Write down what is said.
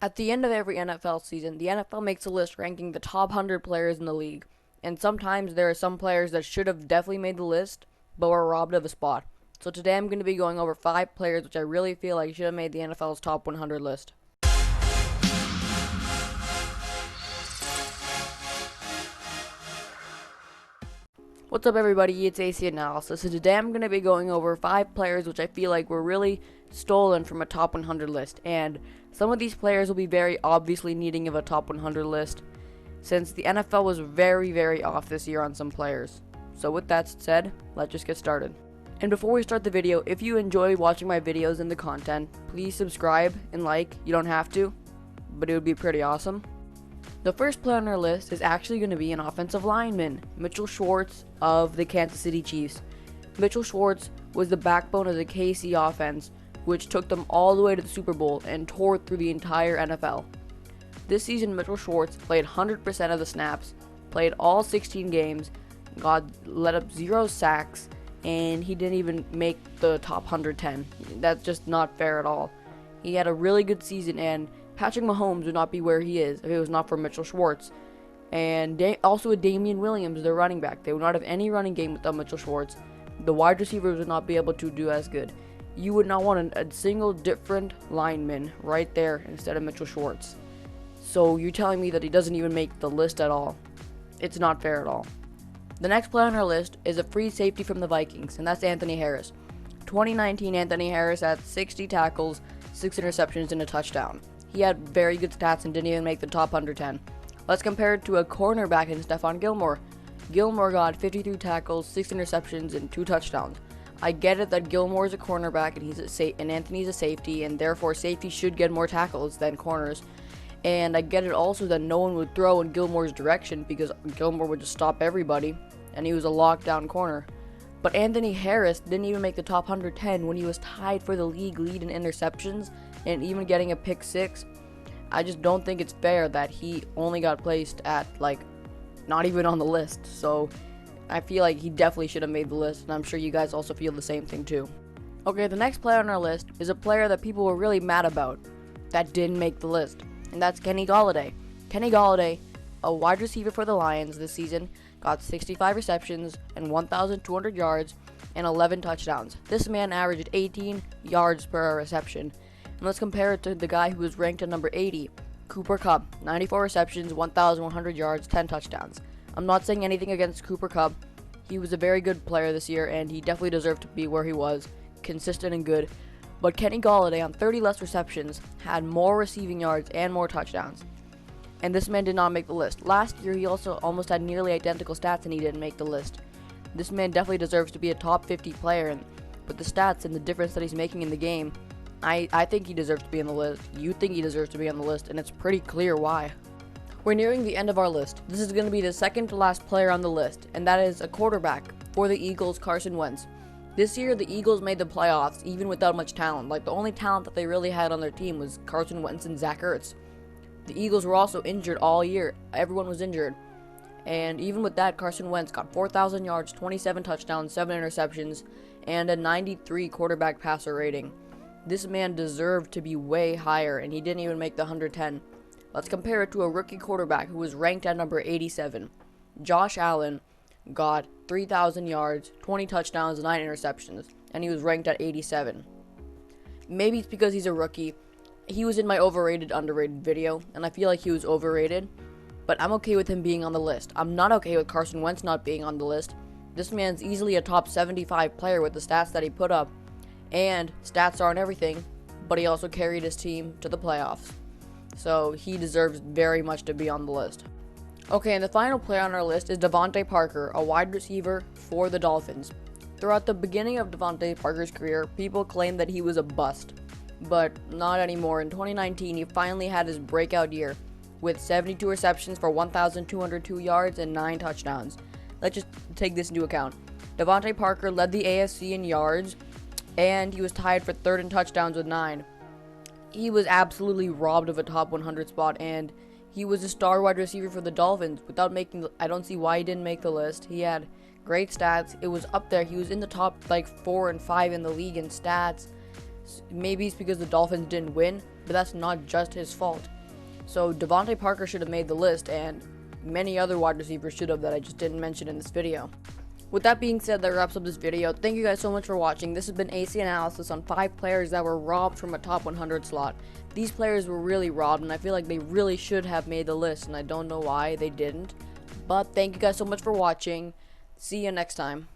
At the end of every NFL season, the NFL makes a list ranking the top 100 players in the league. And sometimes there are some players that should have definitely made the list, but were robbed of a spot. So today I'm going to be going over 5 players which I really feel like should have made the NFL's top 100 list. What's up, everybody? It's AC Analysis, and today I'm going to be going over 5 players which I feel like were really stolen from a top 100 list. And some of these players will be very obviously needing of a top 100 list, since the NFL was very off this year on some players. So with that said, let's just get started. And before we start the video, if you enjoy watching my videos and the content, please subscribe and like. You don't have to, but it would be pretty awesome. The first player on our list is actually going to be an offensive lineman, Mitchell Schwartz of the Kansas City Chiefs. Mitchell Schwartz was the backbone of the KC offense, which took them all the way to the Super Bowl and tore through the entire NFL. This season, Mitchell Schwartz played 100% of the snaps, played all 16 games, let up 0 sacks, and he didn't even make the top 110. That's just not fair at all. He had a really good season, and Patrick Mahomes would not be where he is if it was not for Mitchell Schwartz. And also with Damian Williams, their running back. They would not have any running game without Mitchell Schwartz. The wide receivers would not be able to do as good. You would not want a single different lineman right there instead of Mitchell Schwartz. So you're telling me that he doesn't even make the list at all? It's not fair at all. The next player on our list is a free safety from the Vikings, and that's Anthony Harris. 2019 Anthony Harris had 60 tackles, 6 interceptions, and a touchdown. He had very good stats and didn't even make the top 110. Let's compare it to a cornerback in Stephon Gilmore. Gilmore got 53 tackles, 6 interceptions, and 2 touchdowns. I get it that Gilmore is a cornerback and Anthony's a safety, and therefore safety should get more tackles than corners. And I get it also that no one would throw in Gilmore's direction because Gilmore would just stop everybody, and he was a lockdown corner. But Anthony Harris didn't even make the top 110 when he was tied for the league lead in interceptions and even getting a pick 6. I just don't think it's fair that he only got placed at, not even on the list. So I feel like he definitely should have made the list, and I'm sure you guys also feel the same thing too. Okay, the next player on our list is a player that people were really mad about that didn't make the list, and that's Kenny Golladay. Kenny Golladay, a wide receiver for the Lions this season, got 65 receptions and 1,200 yards and 11 touchdowns. This man averaged 18 yards per reception. And let's compare it to the guy who was ranked at number 80, Cooper Kupp. 94 receptions, 1,100 yards, 10 touchdowns. I'm not saying anything against Cooper Kupp. He was a very good player this year, and he definitely deserved to be where he was, consistent and good. But Kenny Golladay, on 30 less receptions, had more receiving yards and more touchdowns. And this man did not make the list. Last year, he also almost had nearly identical stats, and he didn't make the list. This man definitely deserves to be a top 50 player, but the stats and the difference that he's making in the game, I think he deserves to be on the list. You think he deserves to be on the list, and it's pretty clear why. We're nearing the end of our list. This is going to be the second to last player on the list, and that is a quarterback for the Eagles, Carson Wentz. This year, the Eagles made the playoffs even without much talent. The only talent that they really had on their team was Carson Wentz and Zach Ertz. The Eagles were also injured all year. Everyone was injured. And even with that, Carson Wentz got 4,000 yards, 27 touchdowns, 7 interceptions, and a 93 quarterback passer rating. This man deserved to be way higher, and he didn't even make the 110. Let's compare it to a rookie quarterback who was ranked at number 87. Josh Allen got 3,000 yards, 20 touchdowns, 9 interceptions, and he was ranked at 87. Maybe it's because he's a rookie. He was in my overrated, underrated video, and I feel like he was overrated, but I'm okay with him being on the list. I'm not okay with Carson Wentz not being on the list. This man's easily a top 75 player with the stats that he put up. And stats aren't everything, but he also carried his team to the playoffs. So he deserves very much to be on the list. Okay, and the final player on our list is Devontae Parker, a wide receiver for the Dolphins. Throughout the beginning of Devontae Parker's career, people claimed that he was a bust, but not anymore. In 2019, he finally had his breakout year with 72 receptions for 1,202 yards and 9 touchdowns. Let's just take this into account. Devontae Parker led the AFC in yards, and he was tied for third in touchdowns with 9. He was absolutely robbed of a top 100 spot, and he was a star wide receiver for the Dolphins. I don't see why he didn't make the list. He had great stats. It was up there. He was in the top 4 and 5 in the league in stats. Maybe it's because the Dolphins didn't win, but that's not just his fault. So Devontae Parker should have made the list, and many other wide receivers should have that I just didn't mention in this video. With that being said, that wraps up this video. Thank you guys so much for watching. This has been AC Analysis on 5 players that were robbed from a top 100 slot. These players were really robbed, and I feel like they really should have made the list, and I don't know why they didn't. But thank you guys so much for watching. See you next time.